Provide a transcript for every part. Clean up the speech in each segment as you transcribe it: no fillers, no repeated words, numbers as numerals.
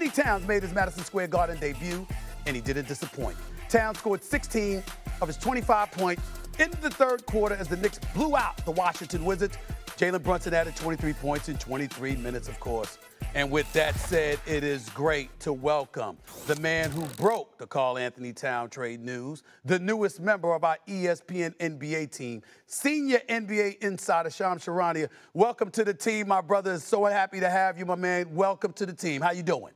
Karl-Anthony Towns made his Madison Square Garden debut, and he didn't disappoint. Towns scored 16 of his 25 points in the third quarter as the Knicks blew out the Washington Wizards. Jalen Brunson added 23 points in 23 minutes, of course. And with that said, it is great to welcome the man who broke the Karl-Anthony Towns trade news, the newest member of our ESPN NBA team, senior NBA insider Shams Charania. Welcome to the team, my brother. So happy to have you, my man. Welcome to the team. How you doing?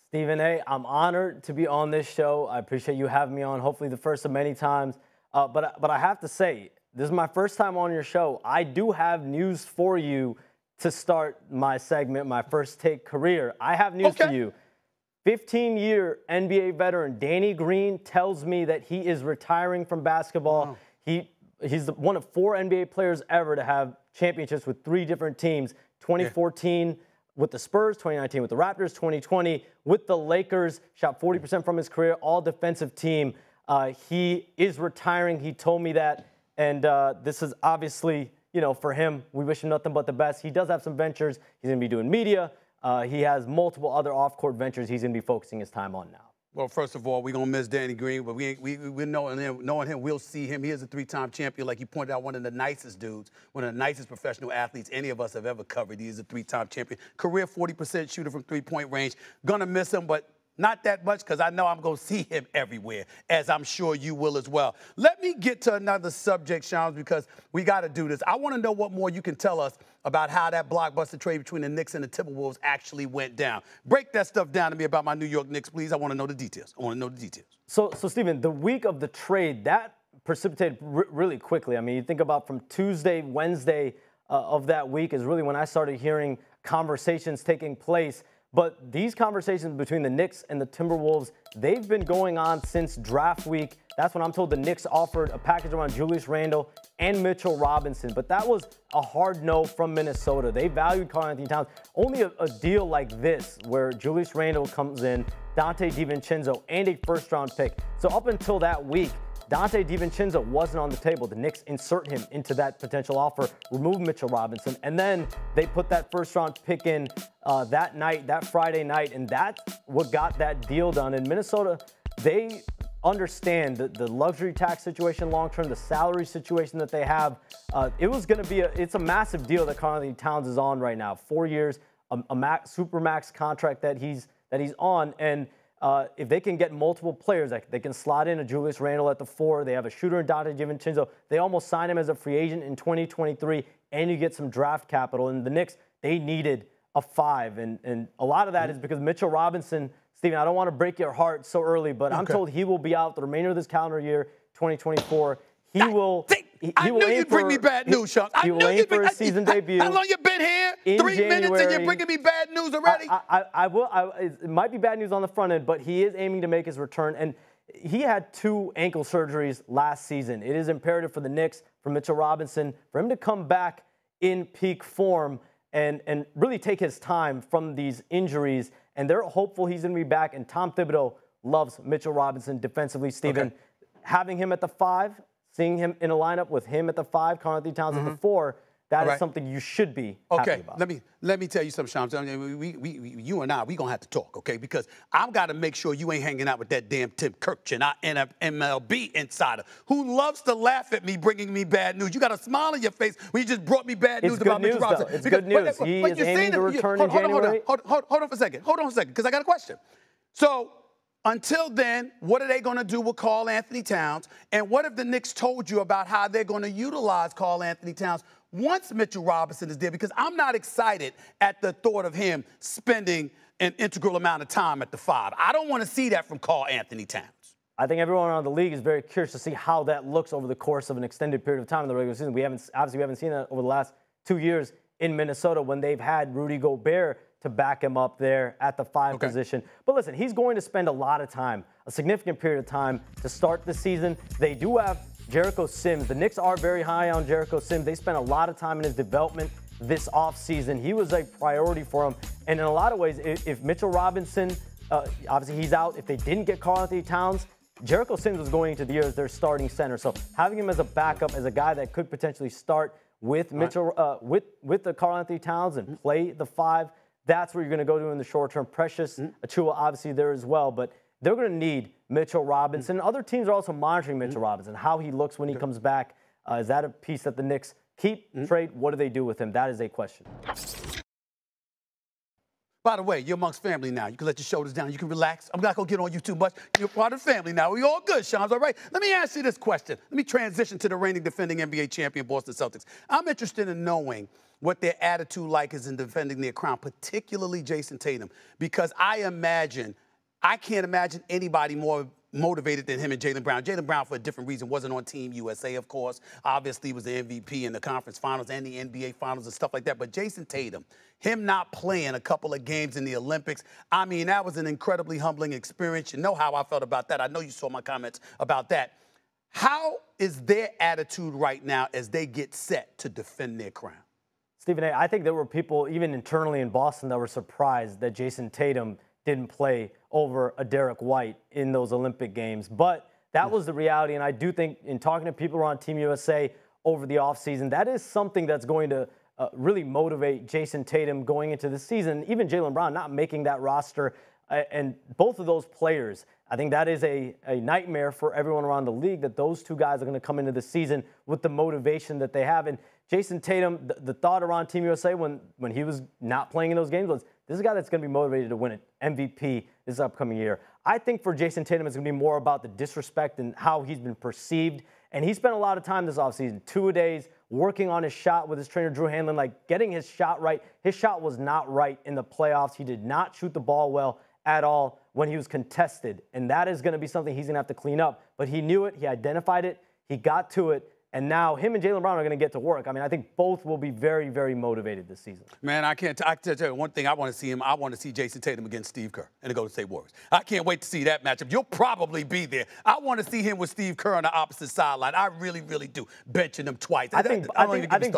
Stephen A., I'm honored to be on this show. I appreciate you having me on, hopefully the first of many times. But I have to say, this is my first time on your show. I do have news for you to start my segment, my first take career. I have news for you. 15-year NBA veteran Danny Green tells me that he is retiring from basketball. Wow. He's one of 4 NBA players ever to have championships with 3 different teams. 2014 with the Spurs, 2019 with the Raptors, 2020 with the Lakers. Shot 40% from his career, all defensive team. He is retiring. He told me that. And this is obviously, you know, for him, we wish him nothing but the best. He does have some ventures. He's going to be doing media. He has multiple other off-court ventures he's going to be focusing his time on now. Well, first of all, we're going to miss Danny Green, but we're knowing him, we'll see him. He is a 3-time champion. Like you pointed out, one of the nicest dudes, one of the nicest professional athletes any of us have ever covered. He is a 3-time champion. Career 40% shooter from three-point range. Going to miss him, but not that much, because I know I'm going to see him everywhere, as I'm sure you will as well. Let me get to another subject, Shams, because we got to do this. I want to know what more you can tell us about how that blockbuster trade between the Knicks and the Timberwolves actually went down. Break that stuff down to me about my New York Knicks, please. I want to know the details. So, Stephen, the week of the trade, that precipitated really quickly. I mean, you think about from Tuesday, Wednesday of that week is really when I started hearing conversations taking place. But these conversations between the Knicks and the Timberwolves, they've been going on since draft week. That's when I'm told the Knicks offered a package around Julius Randle and Mitchell Robinson. But that was a hard no from Minnesota. They valued Karl-Anthony Towns. Only a deal like this, where Julius Randle comes in, Donte DiVincenzo, and a first-round pick. So up until that week, Donte DiVincenzo wasn't on the table. The Knicks insert him into that potential offer, remove Mitchell Robinson, and then they put that first-round pick in that night, that Friday night, and that's what got that deal done. In Minnesota, they understand the luxury tax situation long-term, the salary situation that they have. It was going to be it's a massive deal that Karl-Anthony Towns is on right now. 4 years, a supermax contract that he's on, and if they can get multiple players, they can slot in a Julius Randle at the 4. They have a shooter in Donte DiVincenzo. They almost signed him as a free agent in 2023, and you get some draft capital. And the Knicks, they needed a 5. And a lot of that is because Mitchell Robinson, Stephen, I don't want to break your heart so early, but I'm told he will be out the remainder of this calendar year, 2024. I knew you'd bring me bad news, Shams. He will aim for his season debut. How long you been here? 3 minutes and you're bringing me bad news already? It might be bad news on the front end, but he is aiming to make his return. And he had 2 ankle surgeries last season. It is imperative for the Knicks, for Mitchell Robinson, for him to come back in peak form and really take his time from these injuries. And they're hopeful he's going to be back. And Tom Thibodeau loves Mitchell Robinson defensively, Stephen. Having him at the 5, seeing him in a lineup with him at the 5, Karl-Anthony Towns at the 4, that is something you should be happy about. Let me tell you something, Shams. You and I, we gonna have to talk, okay? Because I've got to make sure you ain't hanging out with that damn Tim Kirkchin, our MLB insider, who loves to laugh at me bringing me bad news. You got a smile on your face when you just brought me bad news about Mitchell Robinson. It's good news. He is aiming to return in January. Hold on for a second, because I got a question. So, until then, what are they going to do with Karl-Anthony Towns? And what if the Knicks told you about how they're going to utilize Karl-Anthony Towns once Mitchell Robinson is there? Because I'm not excited at the thought of him spending an integral amount of time at the 5. I don't want to see that from Karl-Anthony Towns. I think everyone around the league is very curious to see how that looks over the course of an extended period of time in the regular season. We haven't seen that over the last 2 years in Minnesota when they've had Rudy Gobert to back him up there at the 5 position. But listen, he's going to spend a lot of time, a significant period of time to start the season. They do have Jericho Sims. The Knicks are very high on Jericho Sims. They spent a lot of time in his development this offseason. He was a priority for him. And in a lot of ways, if Mitchell Robinson, obviously he's out, if they didn't get Karl-Anthony Towns, Jericho Sims was going into the year as their starting center. So having him as a backup, as a guy that could potentially start with Mitchell, with the Karl-Anthony Towns and play the 5, That's where you're going to go to in the short term. Precious Achiuwa obviously there as well, but they're going to need Mitchell Robinson. Other teams are also monitoring Mitchell Robinson, how he looks when he comes back. Is that a piece that the Knicks keep, trade? What do they do with him? That is a question. By the way, you're amongst family now. You can let your shoulders down. You can relax. I'm not going to get on you too much. You're part of the family now. We all good, Shams, all right? Let me ask you this question. Let me transition to the reigning defending NBA champion Boston Celtics. I'm interested in knowing what their attitude like is in defending their crown, particularly Jason Tatum, because I can't imagine anybody more motivated than him and Jaylen Brown. Jaylen Brown, for a different reason, wasn't on Team USA, of course. Obviously, was the MVP in the conference finals and the NBA finals and stuff like that. But Jason Tatum, him not playing a couple of games in the Olympics, I mean, that was an incredibly humbling experience. You know how I felt about that. I know you saw my comments about that. How is their attitude right now as they get set to defend their crown? Stephen A., I think there were people, even internally in Boston, that were surprised that Jason Tatum didn't play over a Derek White in those Olympic Games. But that was the reality, and I do think in talking to people around Team USA over the offseason, that is something that's going to really motivate Jason Tatum going into the season. Even Jaylen Brown not making that roster, and both of those players, I think that is a nightmare for everyone around the league, that those two guys are going to come into the season with the motivation that they have. And Jason Tatum, the thought around Team USA when he was not playing in those games was, this is a guy that's going to be motivated to win an MVP this upcoming year. I think for Jason Tatum, it's going to be more about the disrespect and how he's been perceived. And he spent a lot of time this offseason, 2-a-days, working on his shot with his trainer, Drew Hanlon, like getting his shot right. His shot was not right in the playoffs. He did not shoot the ball well at all when he was contested. And that is going to be something he's going to have to clean up. But he knew it. He identified it. He got to it. And now him and Jaylen Brown are going to get to work. I mean, I think both will be very, very motivated this season. Man, I tell you one thing I want to see him. I want to see Jason Tatum against Steve Kerr and the Golden State Warriors. I can't wait to see that matchup. You'll probably be there. I want to see him with Steve Kerr on the opposite sideline. I really, really do. Benching him twice. I think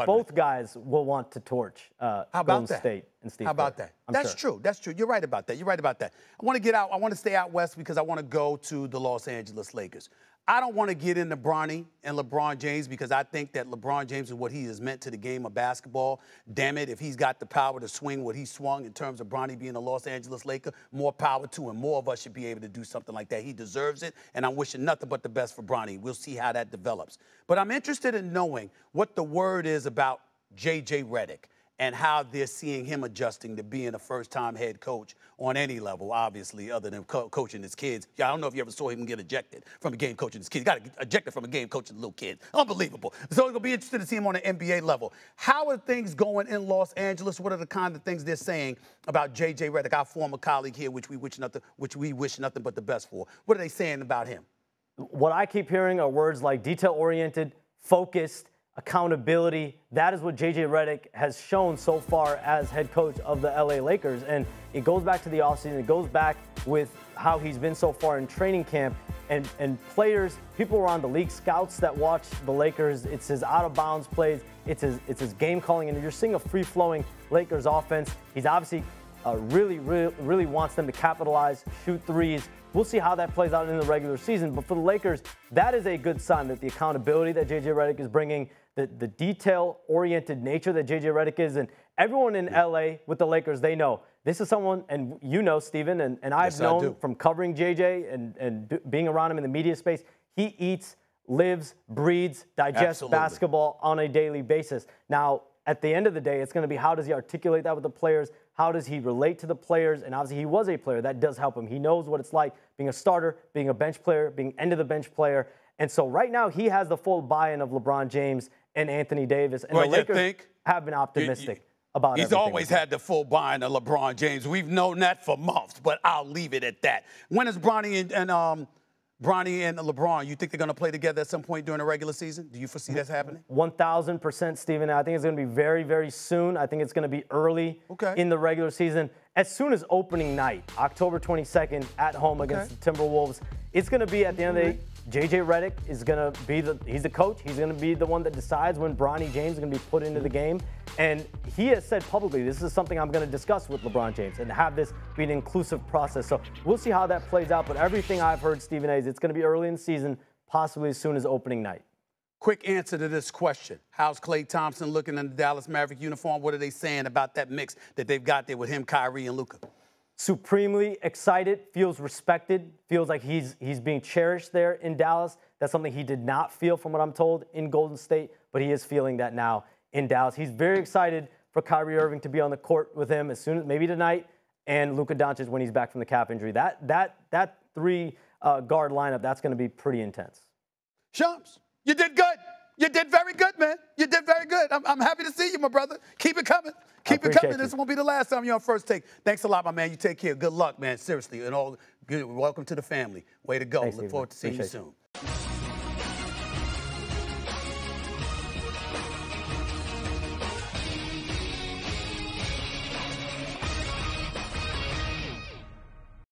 both guys will want to torch Golden State and Steve Kerr. How about that? That's true. That's true. You're right about that. You're right about that. I want to get out. I want to stay out west because I want to go to the Los Angeles Lakers. I don't want to get into Bronny and LeBron James because I think that LeBron James is what he has meant to the game of basketball. Damn it, if he's got the power to swing what he swung in terms of Bronny being a Los Angeles Laker, more power to him. More of us should be able to do something like that. He deserves it, and I'm wishing nothing but the best for Bronny. We'll see how that develops. But I'm interested in knowing what the word is about JJ Redick and how they're seeing him adjusting to being a first-time head coach on any level, obviously, other than coaching his kids. Yeah, I don't know if you ever saw him get ejected from a game coaching his kids. He got ejected from a game coaching little kids. Unbelievable. So it's going to be interesting to see him on an NBA level. How are things going in Los Angeles? What are the kind of things they're saying about JJ Redick, our former colleague here, which we wish nothing but the best for? What are they saying about him? What I keep hearing are words like detail-oriented, focused, accountability. That is what JJ Redick has shown so far as head coach of the LA Lakers. And it goes back to the offseason. It goes back with how he's been so far in training camp. And players, people around the league, scouts that watch the Lakers, it's his out-of-bounds plays, it's his game calling, and you're seeing a free-flowing Lakers offense. He's obviously really wants them to capitalize, shoot threes. We'll see how that plays out in the regular season. But for the Lakers, that is a good sign that the accountability that JJ Redick is bringing, the detail-oriented nature that JJ Redick is, and everyone in LA with the Lakers, they know this is someone, and you know, Steven, and I've known from covering JJ and being around him in the media space, he eats, lives, breathes, digests basketball on a daily basis. Now, at the end of the day, it's going to be how does he articulate that with the players? How does he relate to the players? And obviously, he was a player. That does help him. He knows what it's like being a starter, being a bench player, being end-of-the-bench player. And so right now, he has the full buy-in of LeBron James and Anthony Davis. And the Lakers have been optimistic about He's always had the full buy-in of LeBron James. We've known that for months, but I'll leave it at that. When is Bronny and LeBron, you think they're going to play together at some point during the regular season? Do you foresee that happening? 1,000%, Stephen. I think it's going to be very, very soon. I think it's going to be early in the regular season. As soon as opening night, October 22nd, at home against the Timberwolves, it's going to be at the end of the day, JJ Redick is going to be he's the coach. He's going to be the one that decides when Bronny James is going to be put into the game. And he has said publicly, this is something I'm going to discuss with LeBron James and have this be an inclusive process. So we'll see how that plays out. But everything I've heard, Stephen A., is it's going to be early in the season, possibly as soon as opening night. Quick answer to this question. How's Klay Thompson looking in the Dallas Maverick uniform? What are they saying about that mix that they've got there with him, Kyrie, and Luka? Supremely excited, feels respected, feels like he's being cherished there in Dallas. That's something he did not feel, from what I'm told, in Golden State, but he is feeling that now in Dallas. He's very excited for Kyrie Irving to be on the court with him as soon as maybe tonight, and Luka Doncic when he's back from the calf injury. That three guard lineup, that's going to be pretty intense. Shams, you did good. You did very good, man. You did very good. I'm happy to see you, my brother. Keep it coming. Keep it coming. This won't be the last time you're on First Take. Thanks a lot, my man. You take care. Good luck, man. Seriously. And all good. Welcome to the family. Way to go. Thanks, Look Steve, forward to seeing you soon.